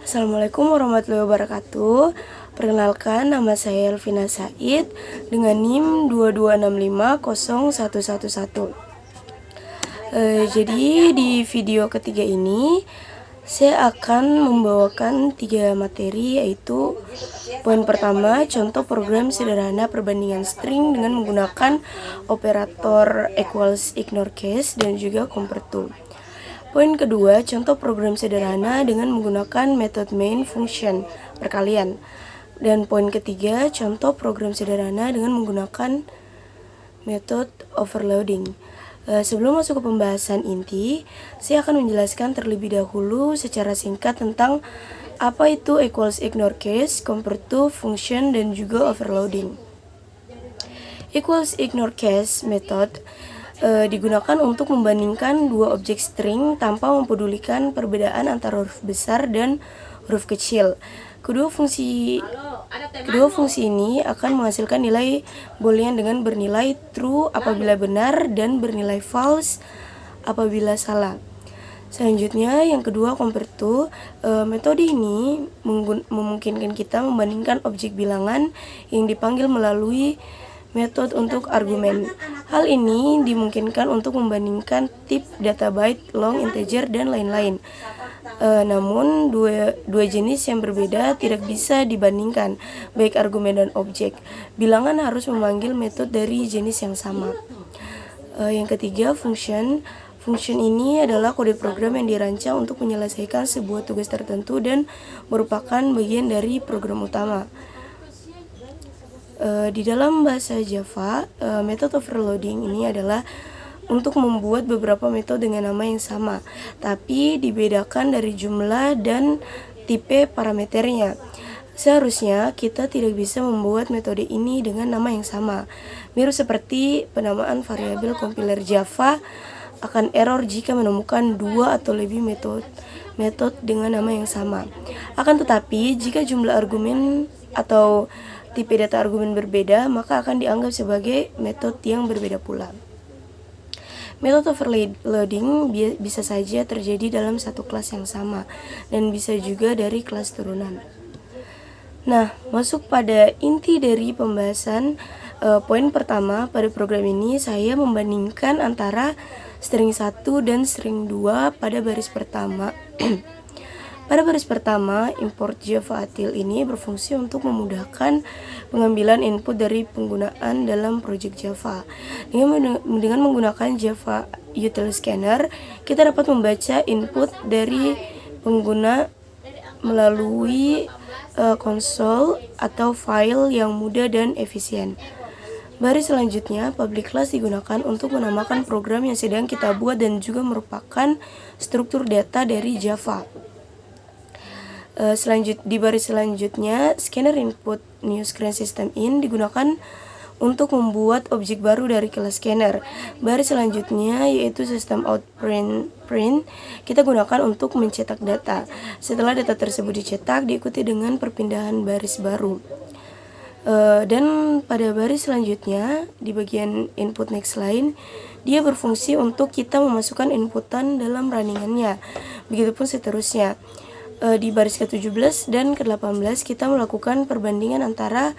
Assalamualaikum warahmatullahi wabarakatuh. Perkenalkan, nama saya Elvina Said dengan NIM 226501111. Jadi di video ketiga ini saya akan membawakan 3 materi, yaitu poin pertama, contoh program sederhana perbandingan string dengan menggunakan operator equals ignore case dan juga compare to. Poin kedua, contoh program sederhana dengan menggunakan metode main function perkalian. Dan poin ketiga, contoh program sederhana dengan menggunakan metode overloading. Sebelum masuk ke pembahasan inti, saya akan menjelaskan terlebih dahulu secara singkat tentang apa itu equals ignore case, compare to, function, dan juga overloading. Equals ignore case method digunakan untuk membandingkan dua objek string tanpa mempedulikan perbedaan antara huruf besar dan huruf kecil. Kedua fungsi ini akan menghasilkan nilai boolean dengan bernilai true apabila benar dan bernilai false apabila salah. Selanjutnya, yang kedua, compare to. Metode ini memungkinkan kita membandingkan objek bilangan yang dipanggil melalui metode untuk argumen. Hal ini dimungkinkan untuk membandingkan tip data byte, long, integer, dan lain-lain. Namun dua jenis yang berbeda tidak bisa dibandingkan, baik argumen dan objek. Bilangan harus memanggil metode dari jenis yang sama. Yang ketiga, function. Function ini adalah kode program yang dirancang untuk menyelesaikan sebuah tugas tertentu dan merupakan bagian dari program utama. Di dalam bahasa Java, metode overloading ini adalah untuk membuat beberapa metode dengan nama yang sama, tapi dibedakan dari jumlah dan tipe parameternya. Seharusnya kita tidak bisa membuat metode ini dengan nama yang sama. Mirip seperti penamaan variabel kompiler Java akan error jika menemukan 2 atau lebih metode dengan nama yang sama. Akan tetapi, jika jumlah argumen atau tipe data argumen berbeda, maka akan dianggap sebagai metode yang berbeda pula. Metode overloading bisa saja terjadi dalam satu kelas yang sama dan bisa juga dari kelas turunan. Nah, masuk pada inti dari pembahasan. Poin pertama, pada program ini saya membandingkan antara string 1 dan string 2 pada baris pertama. Pada baris pertama, import Java util ini berfungsi untuk memudahkan pengambilan input dari penggunaan dalam project Java. Dengan menggunakan Java util scanner, kita dapat membaca input dari pengguna melalui konsol atau file yang mudah dan efisien. Baris selanjutnya, public class digunakan untuk menamakan program yang sedang kita buat dan juga merupakan struktur data dari Java. Di baris selanjutnya, scanner input new screen system in digunakan untuk membuat objek baru dari kelas scanner. Baris selanjutnya yaitu system out print kita gunakan untuk mencetak data. Setelah data tersebut dicetak, diikuti dengan perpindahan baris baru. Dan pada baris selanjutnya, di bagian input next line, dia berfungsi untuk kita memasukkan inputan dalam runningannya. Begitupun seterusnya. Di baris ke-17 dan ke-18 kita melakukan perbandingan antara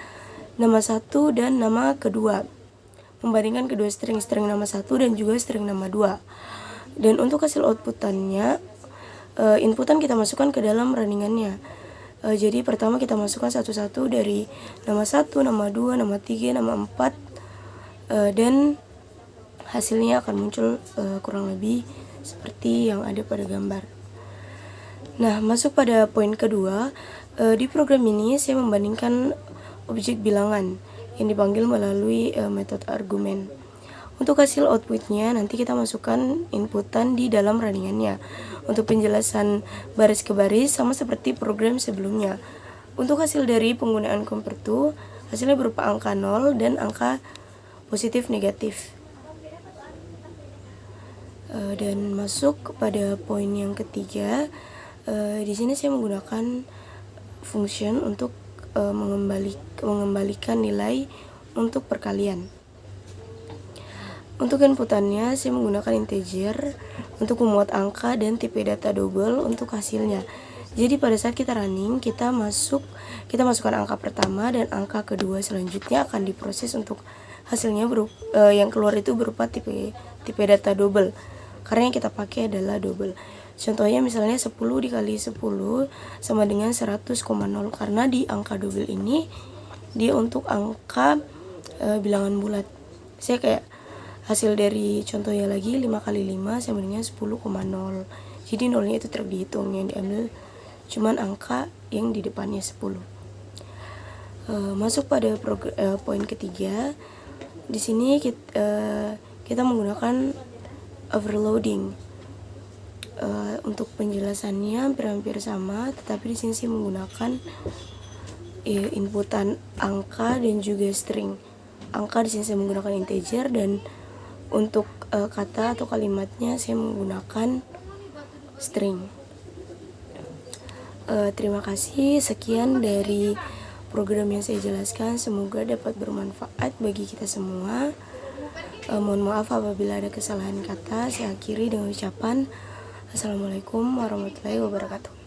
nama 1 dan nama kedua, membandingkan kedua string nama 1 dan juga string nama 2. Dan untuk hasil outputannya, inputan kita masukkan ke dalam runningannya. Jadi pertama kita masukkan satu-satu dari nama 1, nama 2, nama 3, nama 4, dan hasilnya akan muncul kurang lebih seperti yang ada pada gambar. Nah, masuk pada poin kedua. Di program ini saya membandingkan objek bilangan yang dipanggil melalui metode argumen. Untuk hasil outputnya nanti kita masukkan inputan di dalam runningannya. Untuk penjelasan baris ke baris sama seperti program sebelumnya. Untuk hasil dari penggunaan compare to, hasilnya berupa angka 0 dan angka positif negatif. Dan masuk pada poin yang ketiga. Di sini saya menggunakan function untuk mengembalikan nilai untuk perkalian. Untuk inputannya saya menggunakan integer untuk memuat angka dan tipe data double untuk hasilnya. Jadi pada saat kita running, kita masukkan angka pertama dan angka kedua selanjutnya akan diproses untuk hasilnya yang keluar itu berupa tipe data double. Karena yang kita pakai adalah double. Contohnya misalnya 10 dikali 10 sama dengan 100,0, karena di angka double ini dia untuk angka bilangan bulat. Saya kayak hasil dari contohnya lagi 5 kali 5 sama dengan 10,0. Jadi nolnya itu tidak dihitung, yang diambil cuman angka yang di depannya 10. Masuk pada poin ketiga. Di sini kita menggunakan overloading. Untuk penjelasannya hampir sama, tetapi di sini saya menggunakan inputan angka dan juga string. Angka di sini saya menggunakan integer, dan untuk kata atau kalimatnya saya menggunakan string. Terima kasih, sekian dari program yang saya jelaskan, semoga dapat bermanfaat bagi kita semua. Mohon maaf apabila ada kesalahan kata. Saya akhiri dengan ucapan Assalamualaikum warahmatullahi wabarakatuh.